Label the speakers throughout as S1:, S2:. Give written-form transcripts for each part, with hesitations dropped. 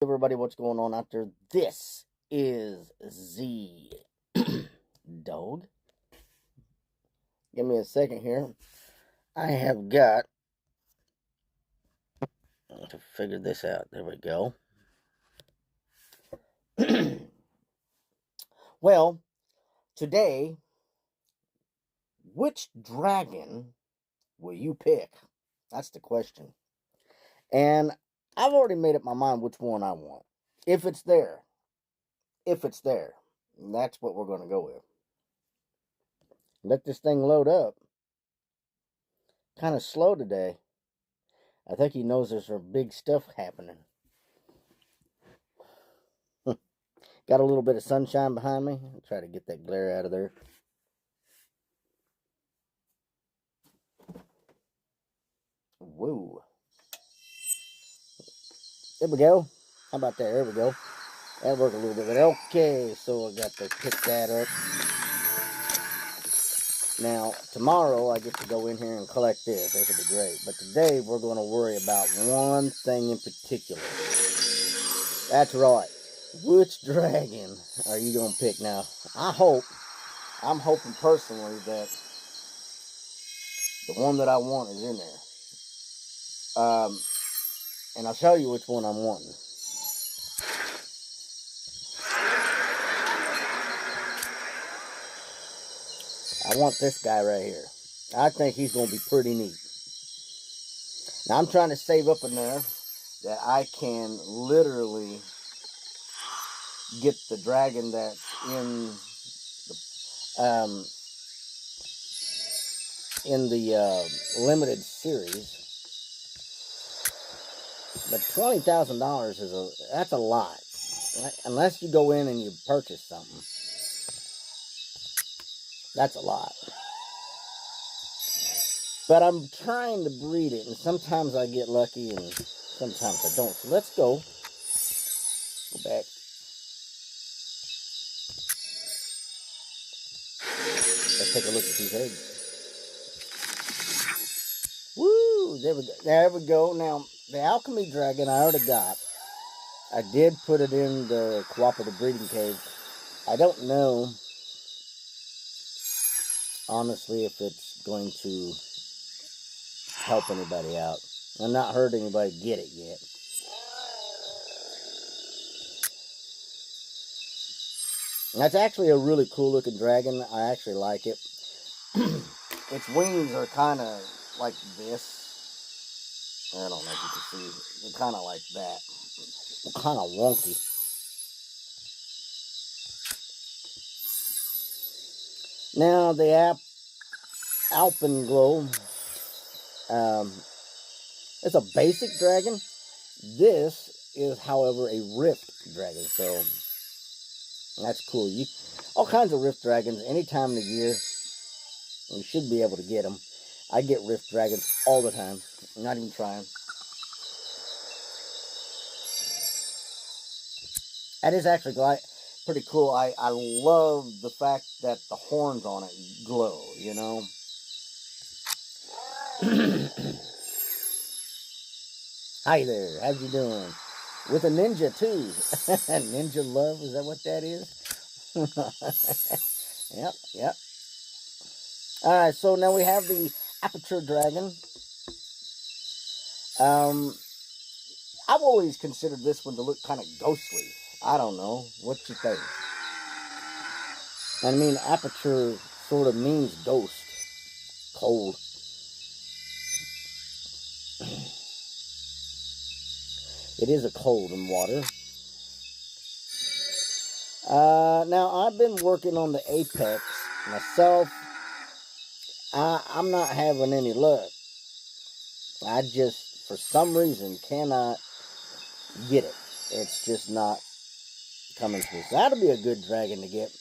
S1: Everybody, what's going on out there? This is Z Dog. Give me a second here. I have got to figure this out. There we go. Well, today, which dragon will you pick? That's the question. And I've already made up my mind which one I want. If it's there, that's what we're going to go with. Let this thing load up. Kind of slow today. I think he knows there's some big stuff happening. Got a little bit of sunshine behind me. I'll try to get that glare out of there. Woo. There we go. How about that? There we go. That worked a little bit. But okay, so I got to pick that up. Now, tomorrow I get to go in here and collect this. This will be great. But today we're going to worry about one thing in particular. That's right. Which dragon are you going to pick now? I'm hoping personally that the one that I want is in there. And I'll show you which one I'm wanting. I want this guy right here. I think he's going to be pretty neat. Now, I'm trying to save up enough that I can literally get the dragon that's in the limited series. But $20,000 that's a lot. Unless you go in and you purchase something. That's a lot. But I'm trying to breed it, and sometimes I get lucky and sometimes I don't. So let's go. Go back. Let's take a look at these eggs. Woo! There we go. There we go. Now, the alchemy dragon I already got. I did put it in the cooperative breeding cage. I don't know, honestly, if it's going to help anybody out. I've not heard anybody get it yet. That's actually a really cool looking dragon. I actually like it. Its wings are kind of like this. I don't know if you can see. They're kind of like that. They're kind of wonky. Now the Alpenglow. It's a basic dragon. This is, however, a rift dragon. So that's cool. All kinds of rift dragons any time of the year. You should be able to get them. I get rift dragons all the time. I'm not even trying. That is actually pretty cool. I love the fact that the horns on it glow, you know. Hi there, how's you doing? With a ninja too. Ninja love, is that what that is? Yep. Alright, so now we have the Aperture Dragon. I've always considered this one to look kind of ghostly. I don't know. What you think? I mean, aperture sort of means ghost. Cold. It is a cold in water. Now, I've been working on the Apex myself. I'm not having any luck. I just, for some reason, cannot get it. It's just not coming through. So that'll be a good dragon to get.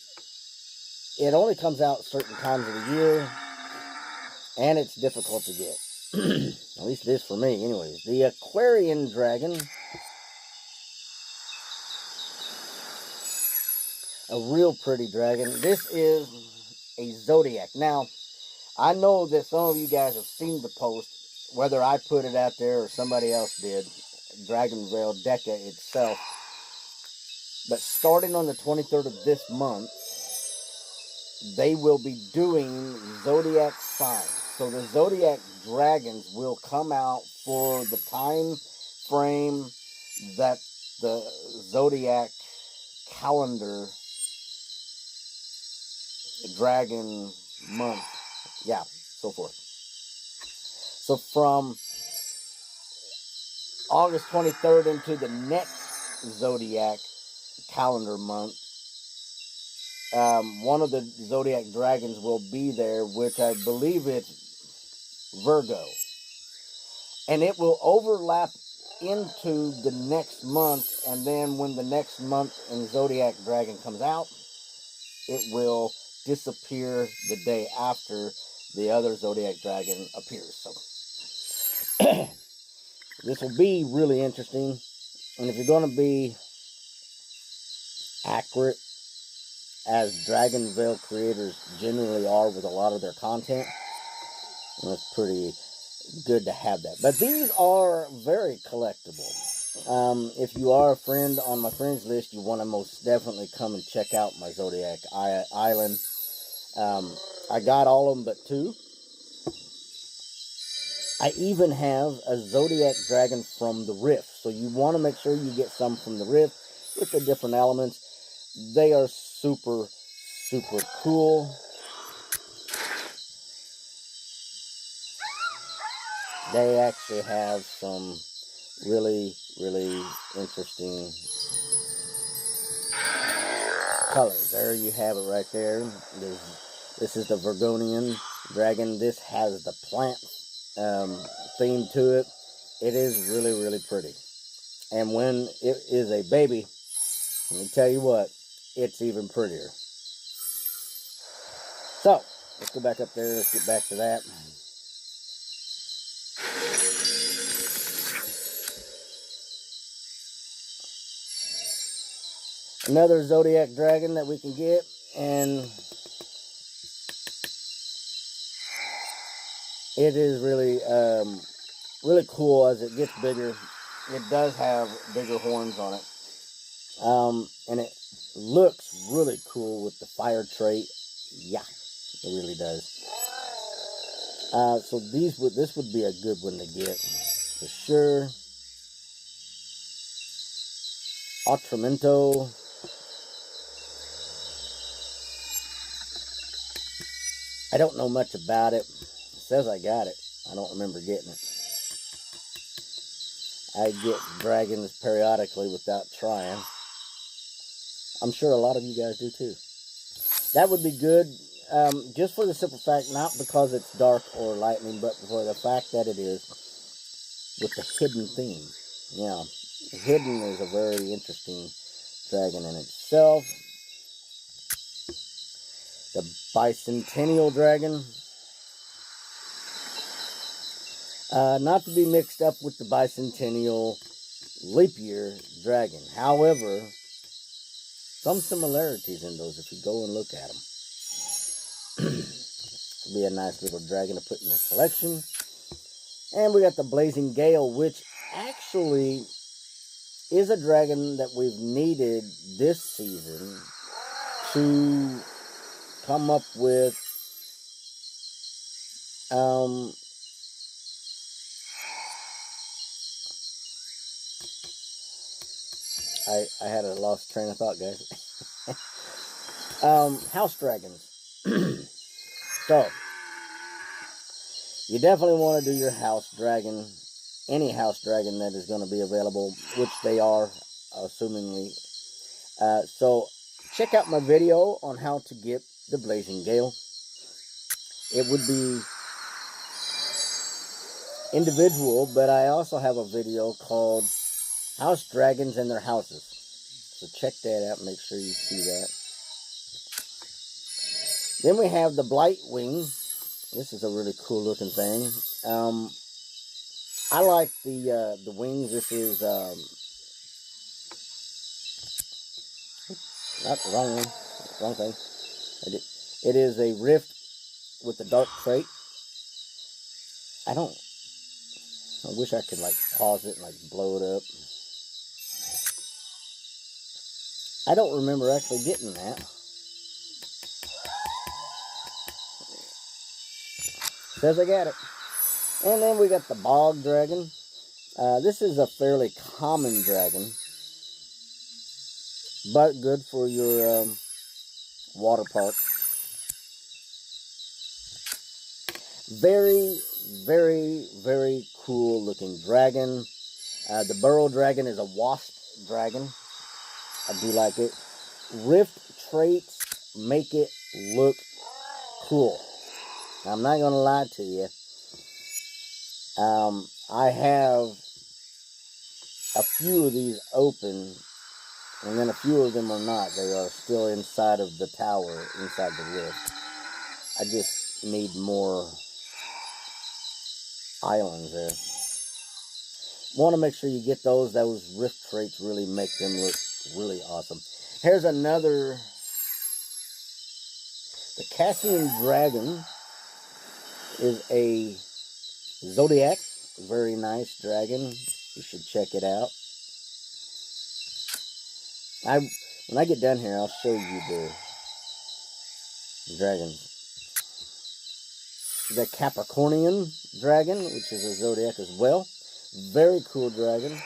S1: It only comes out certain times of the year, and it's difficult to get. At least it is for me, anyways. The Aquarian Dragon. A real pretty dragon. This is a Zodiac. Now, I know that some of you guys have seen the post, whether I put it out there or somebody else did. Dragonvale Deca itself. But starting on the 23rd of this month, they will be doing zodiac signs. So the zodiac dragons will come out for the time frame that the zodiac calendar dragon month, yeah, so forth. So from August 23rd into the next zodiac calendar month, one of the zodiac dragons will be there, which I believe it's Virgo. And it will overlap into the next month, and then when the next month in Zodiac Dragon comes out, it will disappear the day after the other Zodiac Dragon appears. So this will be really interesting. And if you're going to be accurate, as Dragonvale creators generally are with a lot of their content, it's pretty good to have that. But these are very collectible. If you are a friend on my friends list, you want to most definitely come and check out my Zodiac Island. I got all of them but 2. I even have a Zodiac Dragon from the Rift. So you want to make sure you get some from the Rift with the different elements. They are super, super cool. They actually have some really, really interesting colors. There you have it right there. This is the Virgonian dragon. This has the plant theme to it. It is really, really pretty. And when it is a baby, let me tell you what, it's even prettier. So, let's go back up there. Let's get back to that. Another Zodiac Dragon that we can get, and it is really, really cool as it gets bigger. It does have bigger horns on it, and it looks really cool with the fire trait. Yeah, it really does. So this would be a good one to get for sure. Otramento. I don't know much about it. It says I got it. I don't remember getting it. I get dragons periodically without trying. I'm sure a lot of you guys do too. That would be good, just for the simple fact, not because it's dark or lightning, but for the fact that it is with the hidden theme. Yeah, hidden is a very interesting dragon in itself. The Bicentennial Dragon. Not to be mixed up with the Bicentennial Leap Year Dragon. However, some similarities in those if you go and look at them. Be a nice little dragon to put in your collection. And we got the Blazing Gale, which actually is a dragon that we've needed this season to come up with I had a lost train of thought, guys. House dragons. So you definitely want to do your house dragon, any house dragon that is going to be available, which they are, assumingly. So check out my video on how to get the Blazing Gale. It would be individual, but I also have a video called House Dragons and Their Houses. So check that out, make sure you see that. Then we have the Blightwing. This is a really cool looking thing. I like the wings. This is not the wrong one, wrong thing. It is a Rift with the dark trait. I don't I wish I could like pause it and like blow it up. I don't remember actually getting that. Says I got it. And then we got the bog dragon. This is a fairly common dragon, but good for your water park. Very, very, very cool looking dragon. The burrow dragon is a wasp dragon. I do like it. Rift traits make it look cool. I'm not going to lie to you. I have a few of these open, and then a few of them are not. They are still inside of the tower, inside the rift. I just need more islands there. Want to make sure you get those. Those rift traits really make them look really awesome. Here's another. The Cassian Dragon is a Zodiac. Very nice dragon. You should check it out. When I get done here, I'll show you the dragons. The Capricornian Dragon, which is a Zodiac as well. Very cool dragon.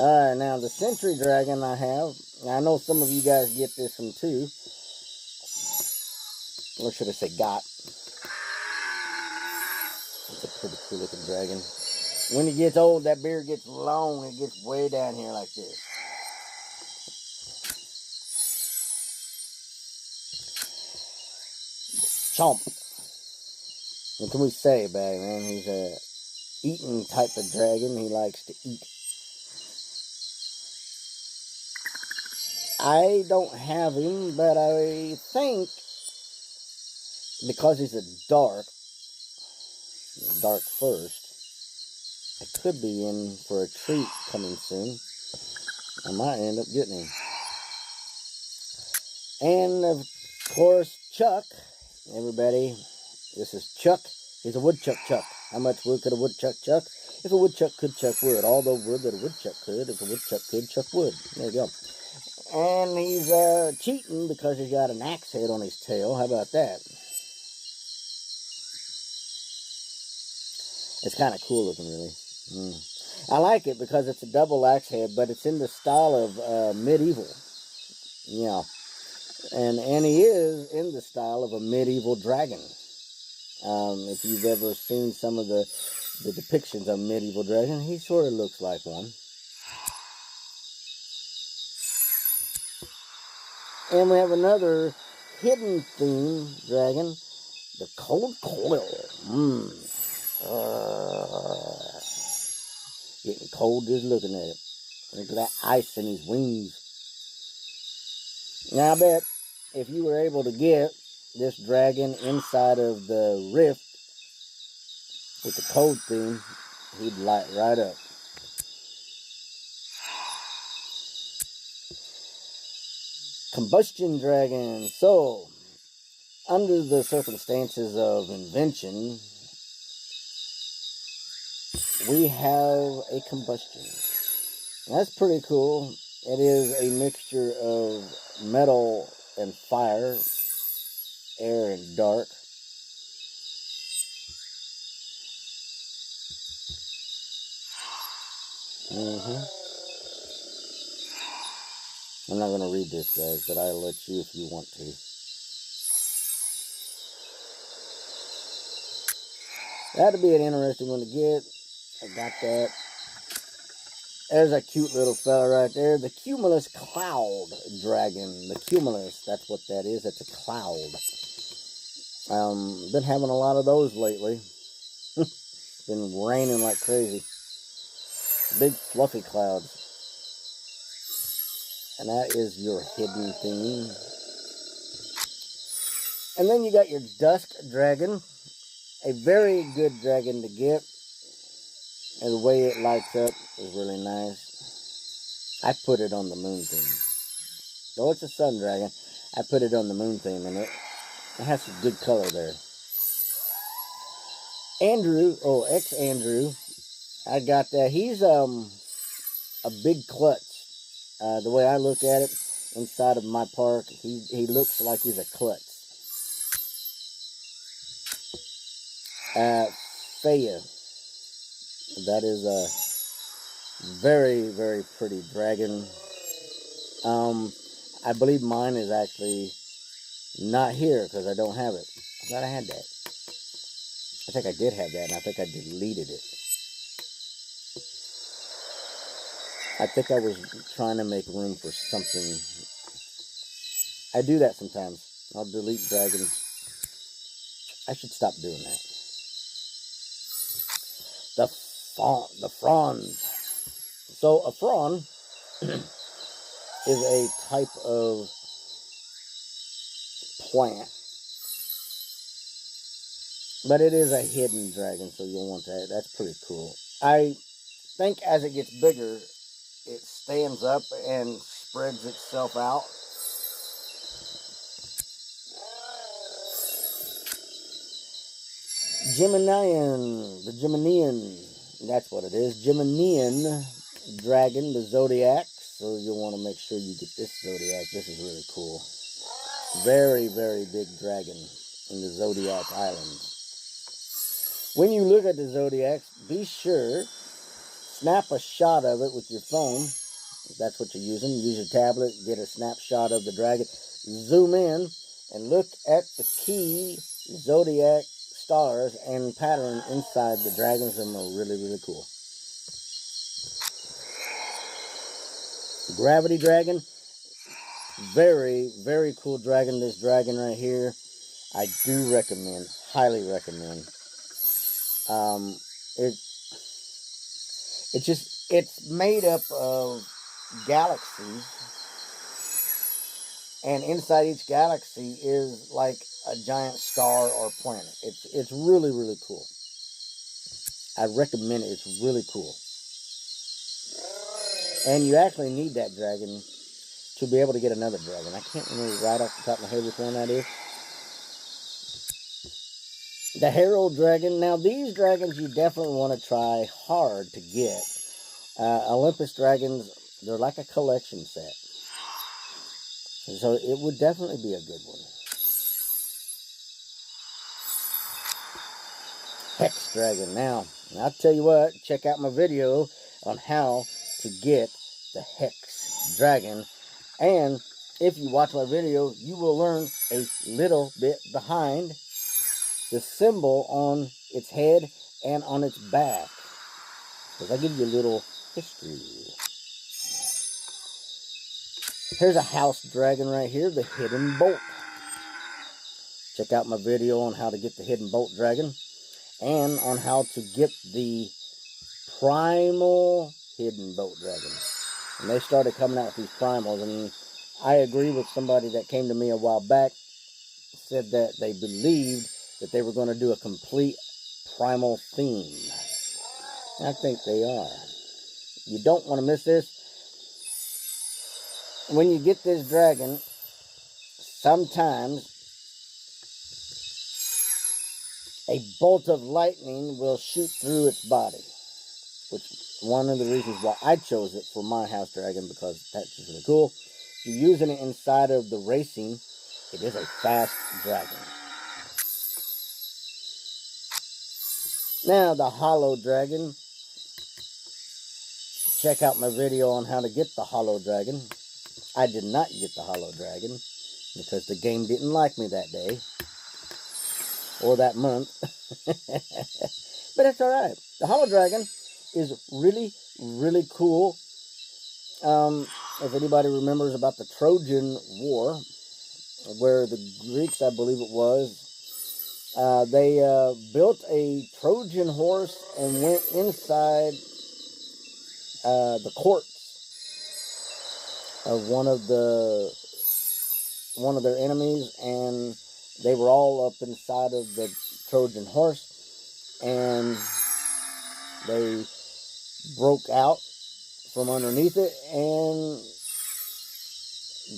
S1: Alright, now the Sentry Dragon I have. I know some of you guys get this one too. Or should I say got. It's a pretty cool looking dragon. When it gets old, that beard gets long. It gets way down here like this. Chomp. What can we say about him, man? He's a eating type of dragon. He likes to eat. I don't have him, but I think because he's a dark first, I could be in for a treat coming soon. I might end up getting him. And of course, Chuck. Everybody, this is Chuck. He's a woodchuck chuck. How much wood could a woodchuck chuck? If a woodchuck could chuck wood, all the wood that a woodchuck could, if a woodchuck could chuck wood. There you go. And he's cheating because he's got an axe head on his tail. How about that? It's kind of cool looking, really. I like it because it's a double axe head, but it's in the style of medieval. Yeah. And he is in the style of a medieval dragon. If you've ever seen some of the depictions of medieval dragon, he sort of looks like one. And we have another hidden theme dragon, the Cold Coil. Getting cold just looking at it. Look at that ice in his wings. Now I bet if you were able to get this dragon inside of the rift with the cold theme, he'd light right up. Combustion dragon. So, under the circumstances of invention, we have a combustion. That's pretty cool. It is a mixture of metal and fire, air and dark. I'm not going to read this, guys, but I'll let you if you want to. That'd be an interesting one to get. I got that. There's a cute little fella right there. The Cumulus Cloud Dragon. The Cumulus, that's what that is. It's a cloud. Been having a lot of those lately. Been raining like crazy. Big fluffy clouds. And that is your hidden theme. And then you got your Dusk Dragon. A very good dragon to get. And the way it lights up is really nice. I put it on the moon theme. Though it's a sun dragon, I put it on the moon theme, and it has some good color there. Andrew, ex-Andrew, I got that. He's a big klutz. The way I look at it, inside of my park, he looks like he's a klutz. Faya. That is a very, very pretty dragon. I believe mine is actually not here because I don't have it. I thought I had that. I think I did have that, and I think I deleted it. I think I was trying to make room for something. I do that sometimes. I'll delete dragons. I should stop doing that. The fronds. So a frond is a type of plant, but it is a hidden dragon, so you'll want that. That's pretty cool. I think as it gets bigger, it stands up and spreads itself out. The Geminian, that's what it is. Geminian dragon, the Zodiac. So you'll want to make sure you get this Zodiac. This is really cool. Very, very big dragon in the Zodiac Islands. When you look at the Zodiacs, be sure, snap a shot of it with your phone. If that's what you're using, use your tablet, get a snapshot of the dragon. Zoom in and look at the key Zodiac stars and pattern inside the dragons. Them are really, really cool. Gravity dragon, very, very cool dragon. This dragon right here, I do recommend, highly recommend. It's made up of galaxies, and inside each galaxy is like a giant star or planet. It's really, really cool. I recommend it. It's really cool. And you actually need that dragon to be able to get another dragon. I can't remember right off the top of my head which one that is. The Herald Dragon. Now, these dragons you definitely want to try hard to get. Olympus Dragons, they're like a collection set. So it would definitely be a good one. Hex Dragon. Now, I'll tell you what, check out my video on how to get the Hex Dragon. And if you watch my video, you will learn a little bit behind the symbol on its head and on its back. Because I give you a little history. Here's a house dragon right here, the Hidden Bolt. Check out my video on how to get the Hidden Bolt dragon and on how to get the Primal Hidden Bolt dragon. And they started coming out with these primals, and I agree with somebody that came to me a while back, said that they believed that they were going to do a complete primal theme. I think they are. You don't want to miss this. When you get this dragon, sometimes a bolt of lightning will shoot through its body. Which is one of the reasons why I chose it for my house dragon, because that's just really cool. If you're using it inside of the racing, it is a fast dragon. Now, the Hollow Dragon. Check out my video on how to get the Hollow Dragon. I did not get the Hollow Dragon because the game didn't like me that day or that month. But it's alright. The Hollow Dragon is really, really cool. If anybody remembers about the Trojan War, where the Greeks, I believe it was, they built a Trojan horse and went inside the courts of one of their enemies, and they were all up inside of the Trojan horse, and they broke out from underneath it and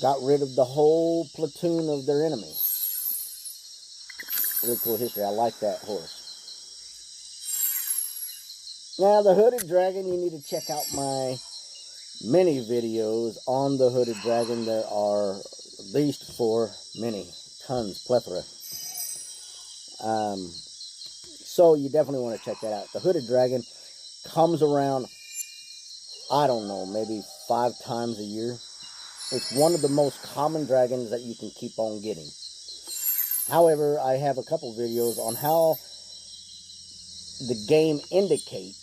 S1: got rid of the whole platoon of their enemy. Really cool history. I like that horse. Now, the hooded dragon, you need to check out my many videos on the hooded dragon. There are at least 4, many, tons, plethora. So you definitely want to check that out. The hooded dragon comes around, I don't know, maybe 5 times a year. It's one of the most common dragons that you can keep on getting. However, I have a couple videos on how the game indicates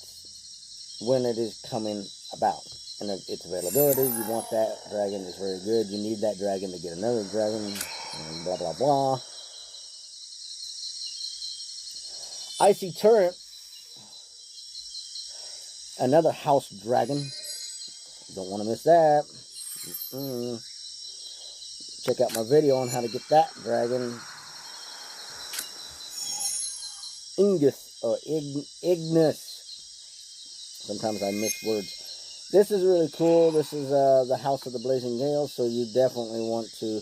S1: when it is coming about. And its availability, you want that dragon, is very good. You need that dragon to get another dragon, and blah, blah, blah. Icy Turret, another house dragon. Don't want to miss that. Check out my video on how to get that dragon. Ingus, or Ignis. Sometimes I miss words. This is really cool. This is the House of the Blazing Gale, so you definitely want to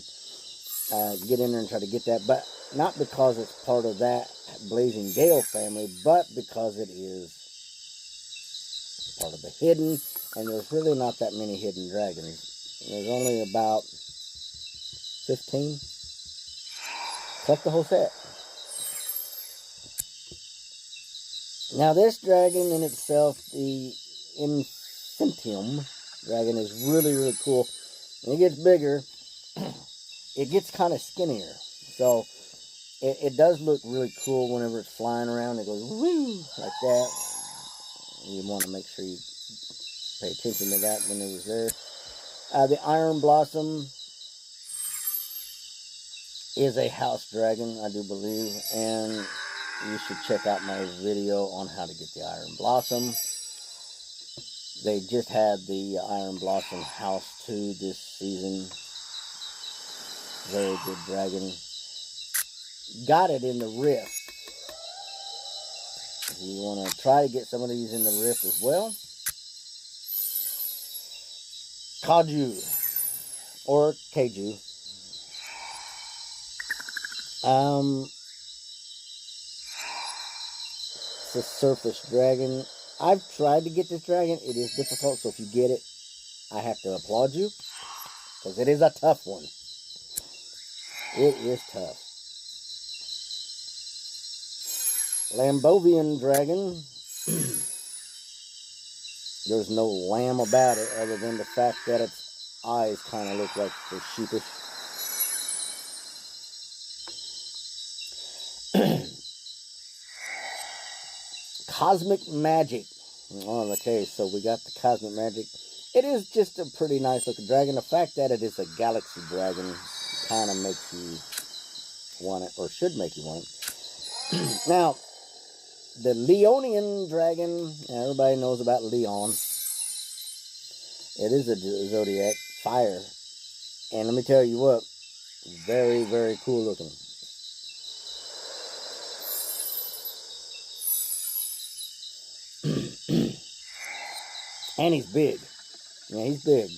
S1: get in there and try to get that. But not because it's part of that Blazing Gale family, but because it is part of the hidden, and there's really not that many hidden dragons. There's only about 15. That's the whole set. Now, this dragon in itself, the Infinitum dragon, is really, really cool. When it gets bigger, it gets kind of skinnier. So, it does look really cool whenever it's flying around. It goes, woo, like that. You want to make sure you pay attention to that when it was there. The Iron Blossom is a house dragon, I do believe, and you should check out my video on how to get the Iron Blossom. They just had the Iron Blossom House 2 this season. Very good dragon. Got it in the Rift. If you want to try to get some of these in the Rift as well. Kaju, or Keiju. It's a surface dragon. I've tried to get this dragon. It is difficult, so if you get it, I have to applaud you, because it is a tough one. It is tough. Lambovian dragon. There's no lamb about it other than the fact that its eyes kind of look like they're sheepish. Cosmic Magic. Oh, okay, so we got the Cosmic Magic. It is just a pretty nice looking dragon. The fact that it is a galaxy dragon kind of makes you want it, or should make you want it. Now, the Leonian dragon, everybody knows about Leon. It is a zodiac, fire. And let me tell you what, very, very cool looking. And he's big. Yeah, he's big.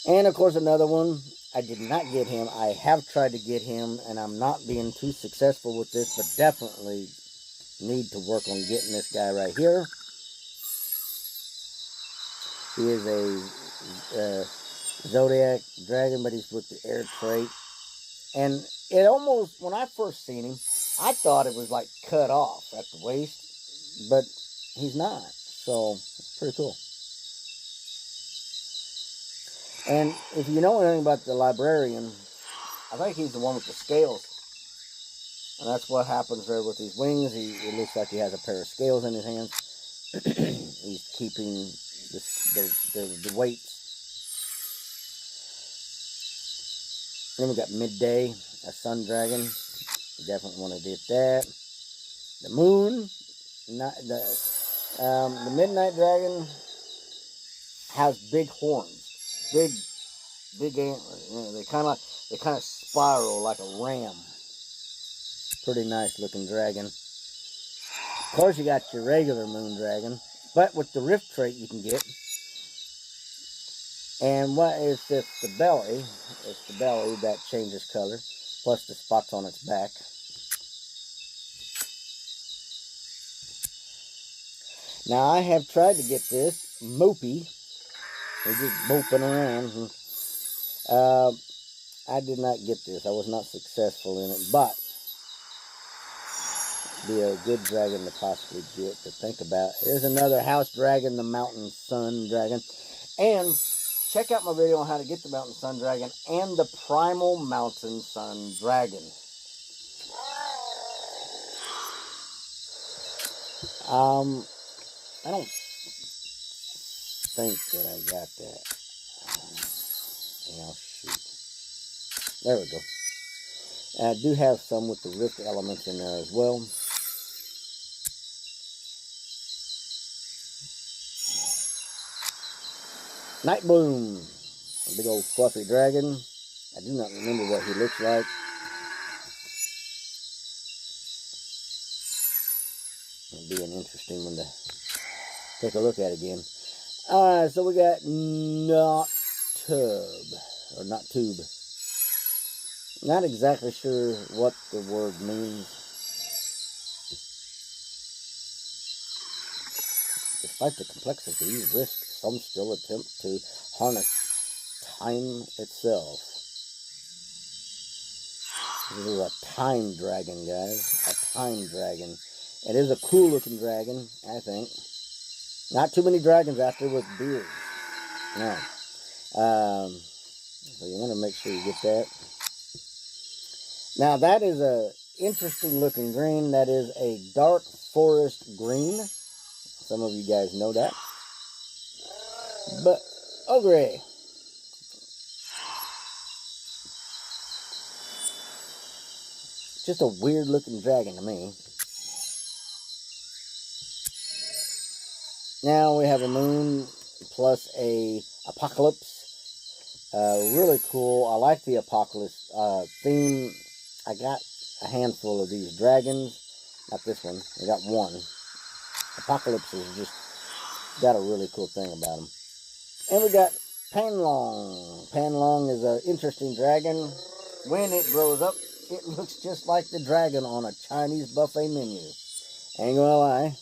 S1: And of course another one, I did not get him. I have tried to get him, and I'm not being too successful with this, but definitely need to work on getting this guy right here. He is a zodiac dragon, but he's with the air trait. And it almost, when I first seen him, I thought it was like cut off at the waist, but he's not. So, it's pretty cool. And if you know anything about the librarian, I think he's the one with the scales. And that's what happens there with these wings. It looks like he has a pair of scales in his hands. He's keeping the weights. Then we got Midday, a sun dragon. You definitely want to get that. The moon, the midnight dragon has big horns. Big antlers. You know, they kind of spiral like a ram. Pretty nice looking dragon. Of course, you got your regular moon dragon, but with the rift trait you can get. And what is this? The belly. It's the belly that changes color, plus the spots on its back. Now, I have tried to get this mopey. They're just moping around. I did not get this. I was not successful in it, but be a good dragon to possibly get, to think about. Here's another house dragon, the mountain sun dragon. And check out my video on how to get the mountain sun dragon and the primal mountain sun dragon. I don't think that I got that. Yeah, shoot. There we go. And I do have some with the rift elements in there as well. Nightbloom, a big old fluffy dragon. I do not remember what he looks like. It'll be an interesting one to take a look at again. Alright, so we got Not Tube. Not exactly sure what the word means. Despite the complexity, risk, some still attempt to harness time itself. This is a time dragon, guys. A time dragon. It is a cool looking dragon, I think. Not too many dragons out there with beards. No. So you want to make sure you get that. Now that is a interesting looking green. That is a dark forest green. Some of you guys know that. But Ogre. Just a weird looking dragon to me. Now we have a moon plus a apocalypse. Really cool. I like the apocalypse theme. I got a handful of these dragons. Not this one. I got one. Apocalypse has just got a really cool thing about them. And we got Panlong. Panlong is an interesting dragon. When it grows up, it looks just like the dragon on a Chinese buffet menu. Ain't gonna lie.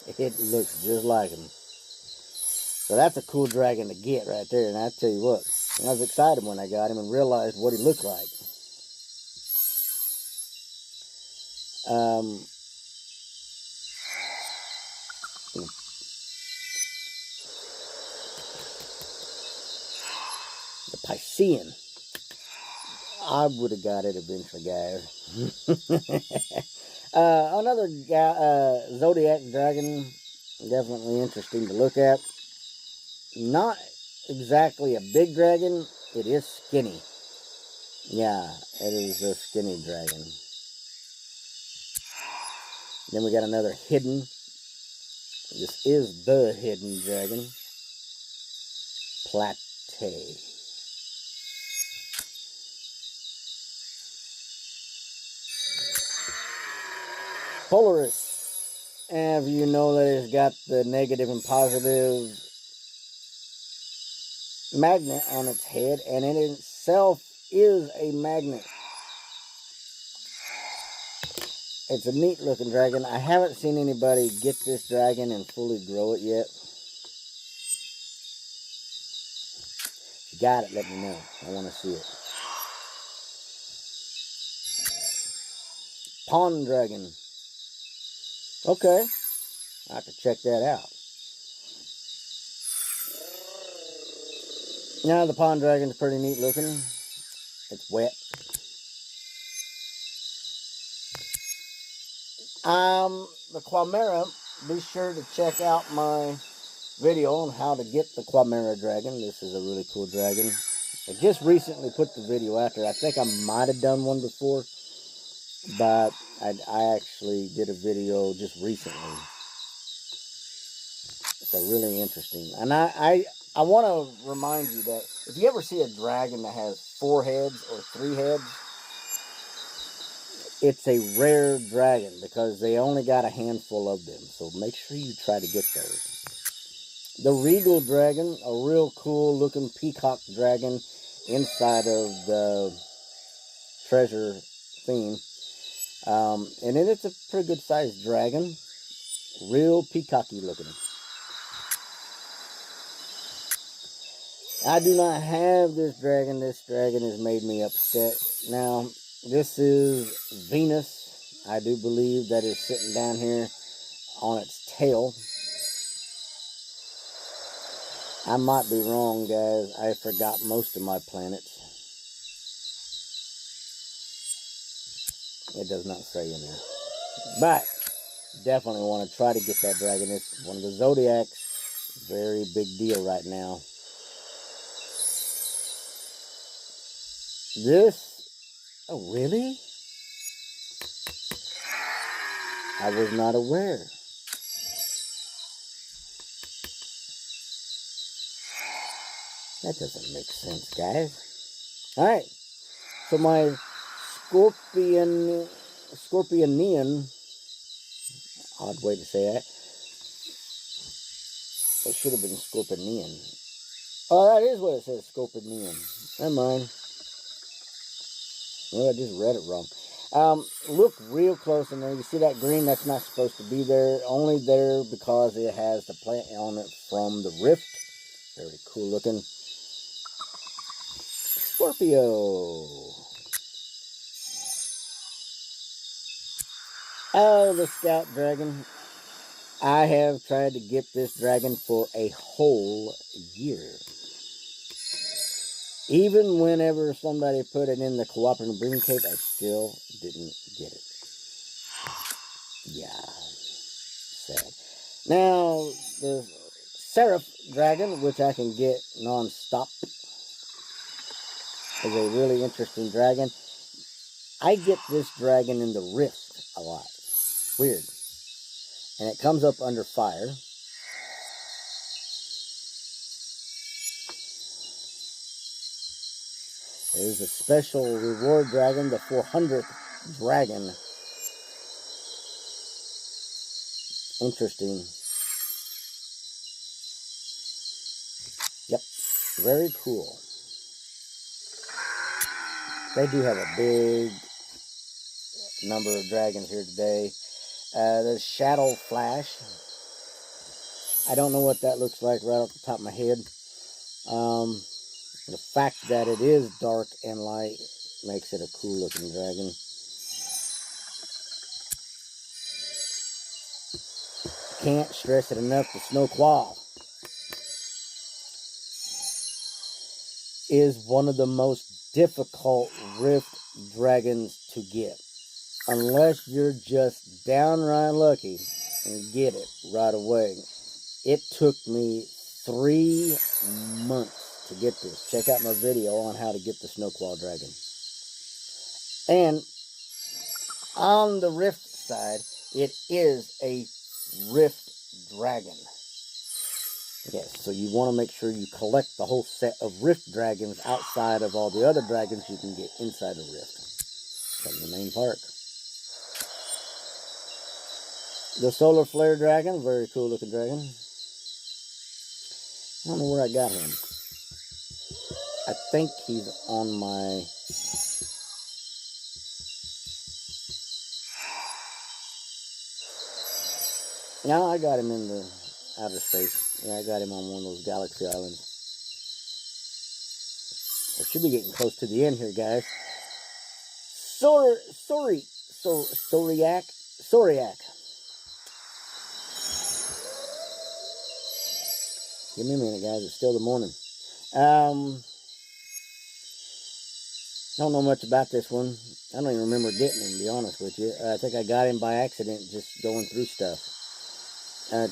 S1: It looks just like him. So that's a cool dragon to get right there. And I tell you what, I was excited when I got him and realized what he looked like. The Piscean. I would have got it eventually, guys. Another Zodiac dragon. Definitely interesting to look at. Not exactly a big dragon. It is skinny. Yeah, it is a skinny dragon. Then we got another hidden. This is the hidden dragon. Plate. Polaris. And you know that it's got the negative and positive magnet on its head, and it itself is a magnet. It's a neat looking dragon. I haven't seen anybody get this dragon and fully grow it yet. If you got it, let me know. I want to see it. Pond dragon. Okay. I have to check that out. Now the pond dragon's pretty neat looking. It's wet. The Quamera, be sure to check out my video on how to get the Quamera dragon. This is a really cool dragon. I just recently put the video out there. I think I might have done one before, but I actually did a video just recently. It's a really interesting. And I want to remind you that if you ever see a dragon that has 4 heads or 3 heads, it's a rare dragon because they only got a handful of them. So make sure you try to get those. The Regal Dragon, a real cool looking peacock dragon inside of the treasure theme. And then it's a pretty good sized dragon. Real peacocky looking. I do not have this dragon. This dragon has made me upset. Now, this is Venus. I do believe that is sitting down here on its tail. I might be wrong, guys. I forgot most of my planets. It does not say in there. But definitely want to try to get that dragon. It's one of the zodiacs. Very big deal right now. This, oh really? I was not aware. That doesn't make sense, guys. Alright, so my Scorpionian, odd way to say that. It should have been Scorpionian. Oh, that is what it says, Scorpionian. Never mind. Well, I just read it wrong. Look real close in there. You see that green? That's not supposed to be there. Only there because it has the plant on it from the rift. Very cool looking. Scorpio. Oh, the Scout Dragon. I have tried to get this dragon for a whole year. Even whenever somebody put it in the cooperative breeding cave, I still didn't get it. Yeah, sad. Now, the Seraph Dragon, which I can get non-stop, is a really interesting dragon. I get this dragon in the Rift a lot. Weird. And it comes up under fire. There's a special reward dragon, the 400th dragon. Interesting. Yep, very cool. They do have a big number of dragons here today. There's Shadow Flash. I don't know what that looks like right off the top of my head. The fact that it is dark and light makes it a cool looking dragon. Can't stress it enough, the Snow Qual is one of the most difficult Rift dragons to get. Unless you're just downright lucky and get it right away. It took me 3 months to get this. Check out my video on how to get the Snow Qual dragon. And on the Rift side, it is a Rift dragon. Yes, so you want to make sure you collect the whole set of Rift dragons outside of all the other dragons you can get inside the Rift. From the main park. The Solar Flare Dragon, very cool looking dragon. I don't know where I got him. I think he's on my... No, I got him in the outer space. Yeah, I got him on one of those galaxy islands. I should be getting close to the end here, guys. Soriac. Give me a minute, guys. It's still the morning. Don't know much about this one. I don't even remember getting him, to be honest with you. I think I got him by accident, just going through stuff.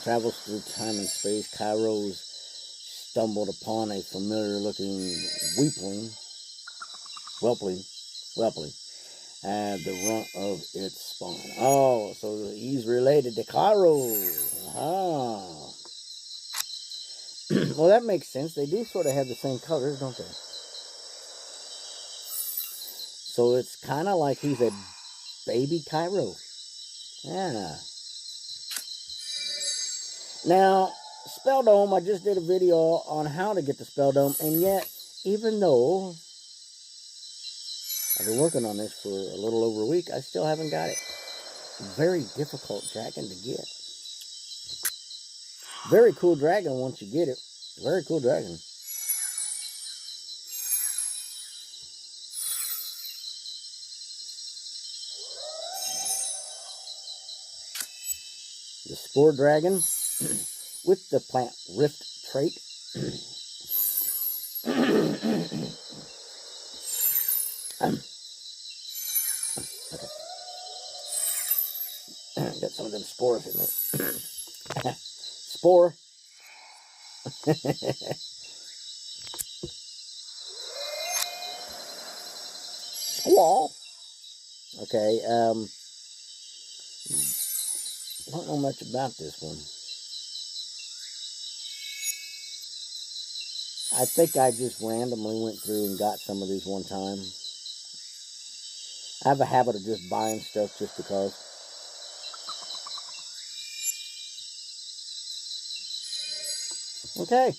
S1: Travels through time and space. Kairos stumbled upon a familiar-looking whelpling, the runt of its spawn. Oh, so he's related to Kairos. Ah. Well, that makes sense. They do sort of have the same colors, don't they? So it's kind of like he's a baby Cairo. Yeah. Now, Spell Dome, I just did a video on how to get the Spell Dome, and yet, even though I've been working on this for a little over a week, I still haven't got it. Very difficult dragon to get. Very cool dragon once you get it. Very cool dragon. The Spore Dragon with the plant Rift trait. Got some of them spores in there. Spore. Squall. Okay, I don't know much about this one. I think I just randomly went through and got some of these one time. I have a habit of just buying stuff just because. Okay.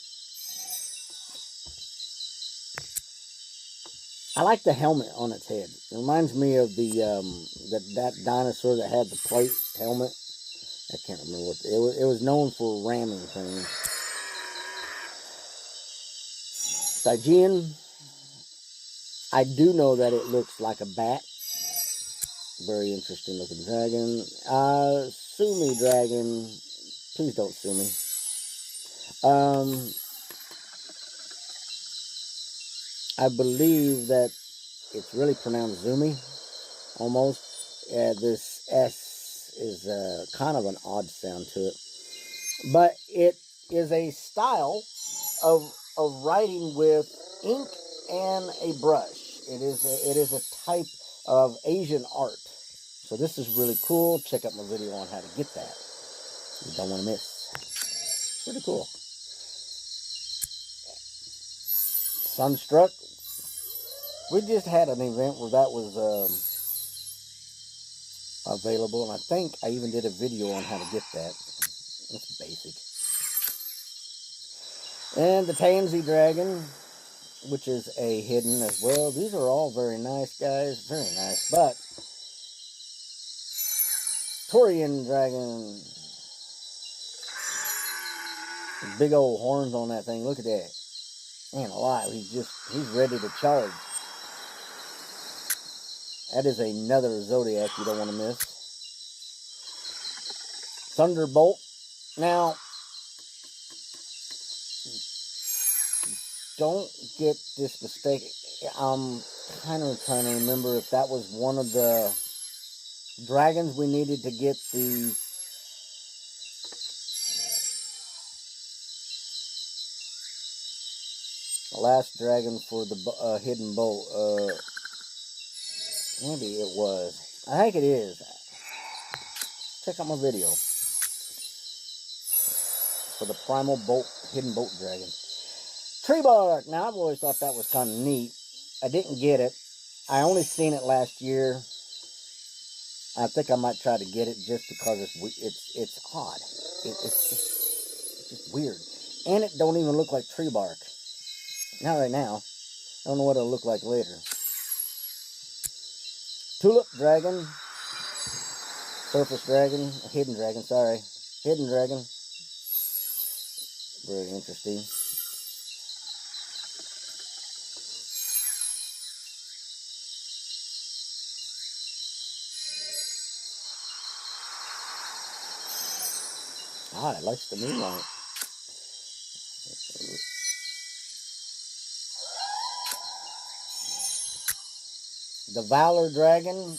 S1: I like the helmet on its head. It reminds me of the that dinosaur that had the plate helmet. I can't remember what it was known for ramming things. Stygian. I do know that it looks like a bat. Very interesting looking dragon. Sue me, dragon. Please don't sue me. I believe that it's really pronounced Zumi, almost. This S is kind of an odd sound to it. But it is a style of writing with ink and a brush. It is a type of Asian art. So this is really cool. Check out my video on how to get that. You don't want to miss. Pretty cool. Sunstruck. We just had an event where that was available, and I think I even did a video on how to get that. It's basic. And the Tansy Dragon, which is a hidden as well. These are all very nice, guys. Very nice. But Taurian Dragon. Big old horns on that thing. Look at that. Man alive, he's ready to charge. That is another Zodiac you don't want to miss. Thunderbolt. Now, don't get this mistake. I'm kind of trying to remember if that was one of the dragons we needed to get the last dragon for the hidden bolt. Maybe it was. I think it is. Check out my video for the primal bolt, hidden bolt dragon. Tree bark. Now I've always thought that was kind of neat. I didn't get it. I only seen it last year. I think I might try to get it just because it's odd. It's just weird, and it don't even look like tree bark. Not right now. I don't know what it'll look like later. Tulip dragon, surface dragon, hidden dragon. Sorry, hidden dragon. Very interesting. Ah, it likes the moonlight. The Valor Dragon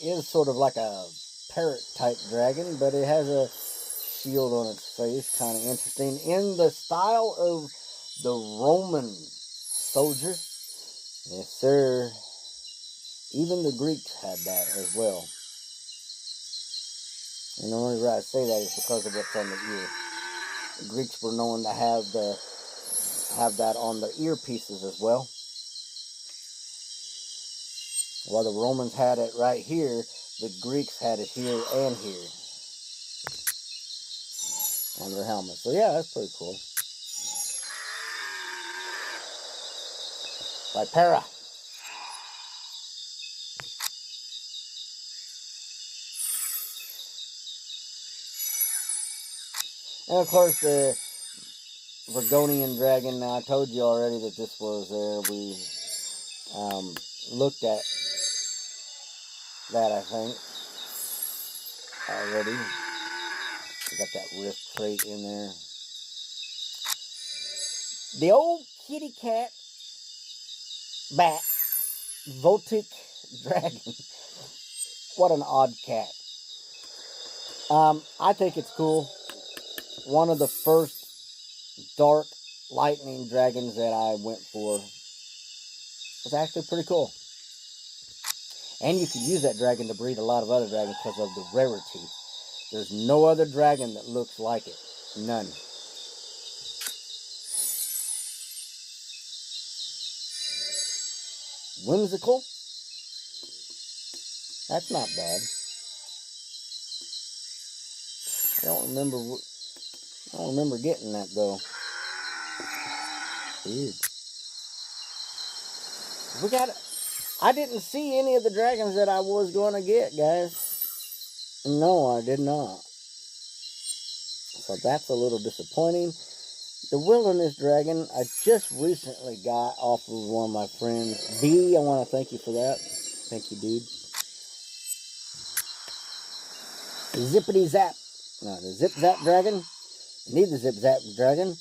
S1: is sort of like a parrot type dragon, but it has a shield on its face. Kind of interesting. In the style of the Roman soldier. Yes, sir. Even the Greeks had that as well. And the only reason I say that is because of what's on the ear. The Greeks were known to have that on their earpieces as well. While the Romans had it right here, the Greeks had it here and here on their helmet. So yeah, that's pretty cool. Vipera. And of course, the Vergonian dragon. Now, I told you already that this was there. We looked at that, I think, already. We got that rift trait in there. The old kitty cat bat, Voltic dragon. What an odd cat. I think it's cool. One of the first dark lightning dragons that I went for was actually pretty cool. And you can use that dragon to breed a lot of other dragons because of the rarity. There's no other dragon that looks like it. None. Whimsical? That's not bad. I don't remember getting that though. Weird. I didn't see any of the dragons that I was going to get, guys. No, I did not. So that's a little disappointing. The Wilderness Dragon, I just recently got off of one of my friends. B, I want to thank you for that. Thank you, dude. Zippity Zap. No, the Zip Zap Dragon. I need the Zip Zap Dragon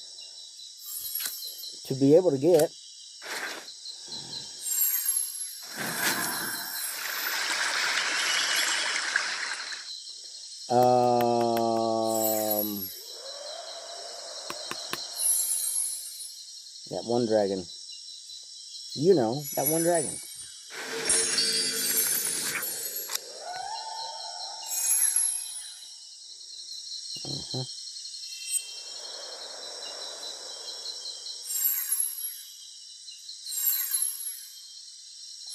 S1: to be able to get that one dragon. You know, that one dragon.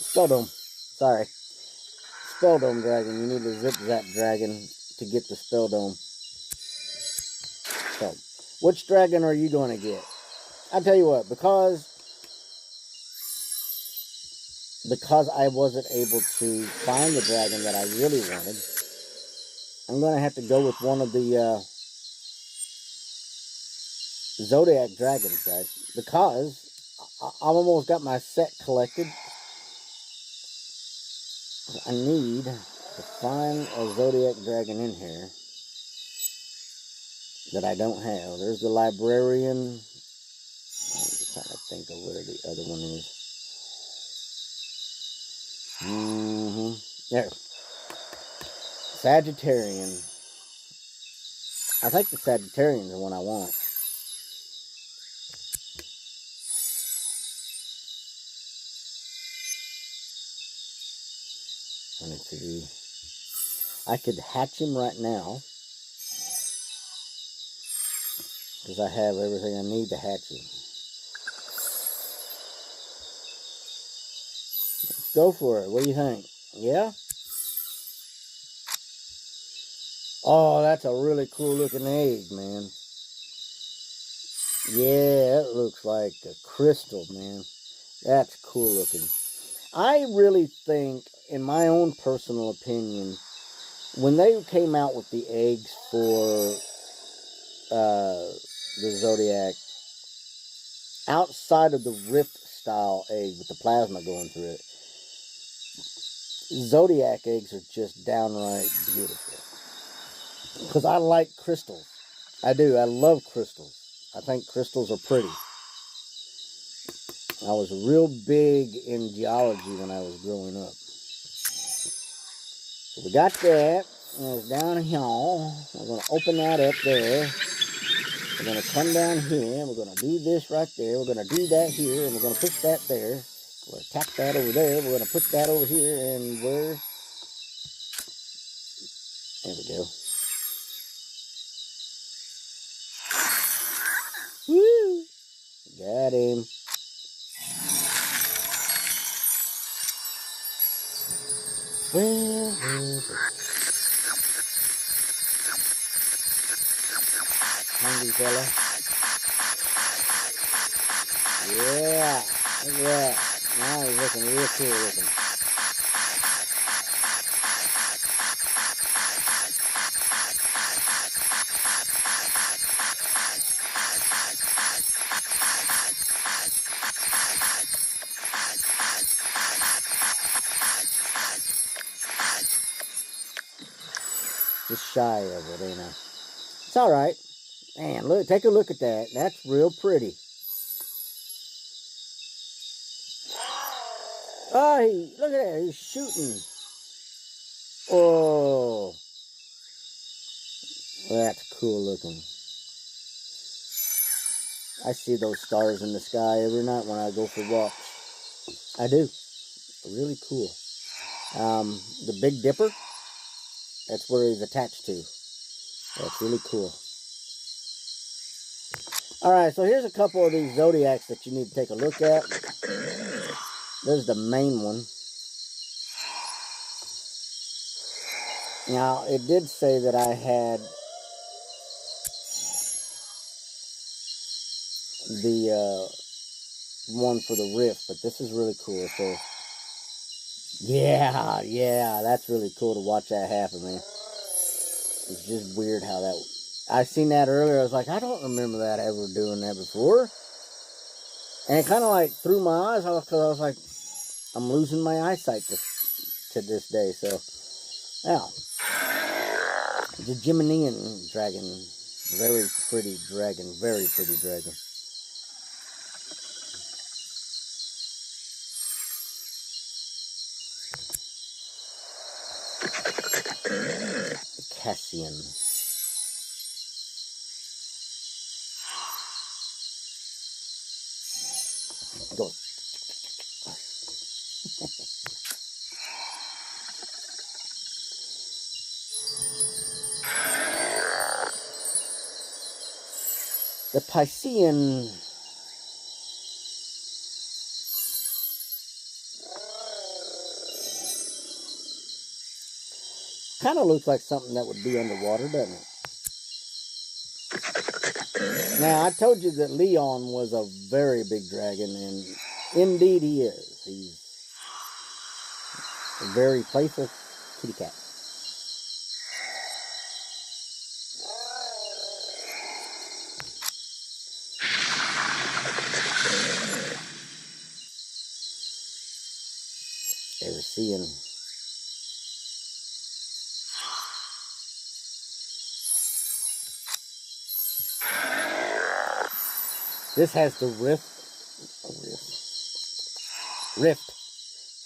S1: Spelldome. Sorry. Spelldome dragon. You need a Zip Zap dragon to get the Spelldome. So, which dragon are you going to get? I'll tell you what, because I wasn't able to find the dragon that I really wanted, I'm going to have to go with one of the Zodiac dragons, guys. Because I almost got my set collected. I need to find a Zodiac dragon in here that I don't have. There's the Librarian. I'm trying to think of where the other one is. There. Sagittarian. I think the Sagittarian's the one I want. I could hatch him right now because I have everything I need to hatch him. Let's go for it. What do you think? Yeah? Oh, that's a really cool looking egg, man. Yeah, it looks like a crystal, man. That's cool looking. I really think, in my own personal opinion, when they came out with the eggs for the Zodiac, outside of the Rift style egg with the plasma going through it, Zodiac eggs are just downright beautiful. Because I like crystals. I do. I love crystals. I think crystals are pretty. I was real big in geology when I was growing up. So we got that. And it's down here. We're going to open that up there. We're going to come down here. We're going to do this right there. We're going to do that here. And we're going to push that there. We're going to tack that over there. We're going to put that over here. And where? There we go. Woo! Got him. Hungry fella. Yeah. Look at that. Now he's looking real cool looking. Just shy of it, ain't I? It's alright. Man, look, take a look at that. That's real pretty. Oh, look at that. He's shooting. Oh. That's cool looking. I see those stars in the sky every night when I go for walks. I do. Really cool. The Big Dipper, that's where he's attached to. That's really cool. Alright, so here's a couple of these zodiacs that you need to take a look at. There's the main one. Now, it did say that I had the one for the Rift, but this is really cool. So, yeah, that's really cool to watch that happen, man. It's just weird how that... I seen that earlier. I was like, I don't remember that ever doing that before. And it kind of like threw my eyes off because I was like, I'm losing my eyesight to this day. So, yeah. The Geminian dragon. Very pretty dragon. Very pretty dragon. The Cassian. Go. The Piscean. Kind of looks like something that would be underwater, doesn't it? Now, I told you that Leon was a very big dragon, and indeed he is. He's a very playful kitty cat. They're seeing. This has the rift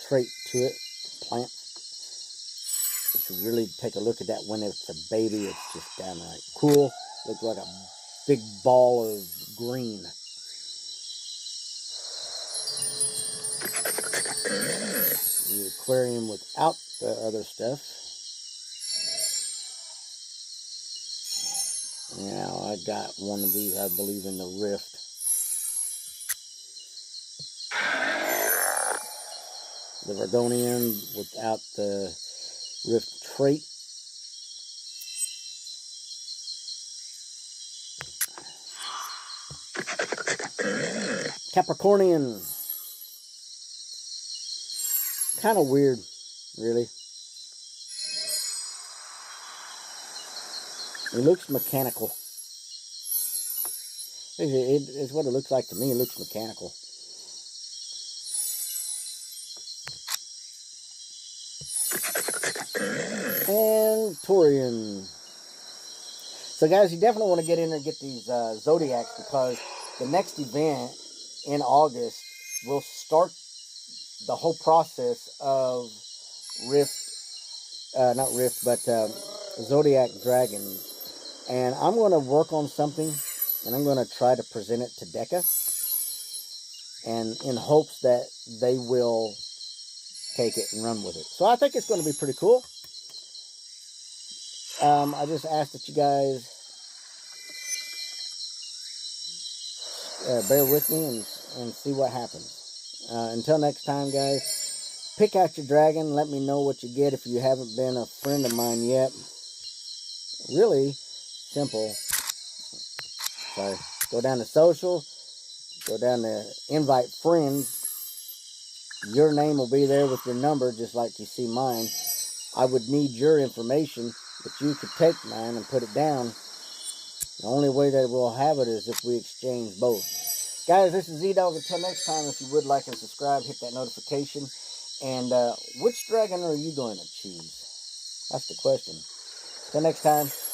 S1: trait to it, plant. You should really take a look at that when it's a baby. It's just downright cool. Looks like a big ball of green. The aquarium without the other stuff. Now I got one of these, I believe, in the Rift. The Vargonian without the Rift trait. Capricornian. Kind of weird, really. It looks mechanical. It's what it looks like to me. It looks mechanical. And Taurian. So guys, you definitely want to get in there and get these Zodiacs, because the next event in August will start the whole process of not Rift, but Zodiac Dragons. And I'm going to work on something, and I'm going to try to present it to DECA, and in hopes that they will take it and run with it. So I think it's going to be pretty cool. I just ask that you guys bear with me and see what happens. Until next time, guys, pick out your dragon. Let me know what you get if you haven't been a friend of mine yet. Really simple. Sorry. Go down to social. Go down to invite friends. Your name will be there with your number, just like you see mine. I would need your information, but you could take mine and put it down. The only way that we'll have it is if we exchange both. Guys, this is Z-Dog. Until next time, if you would like and subscribe, hit that notification. And which dragon are you going to choose? That's the question. Till next time.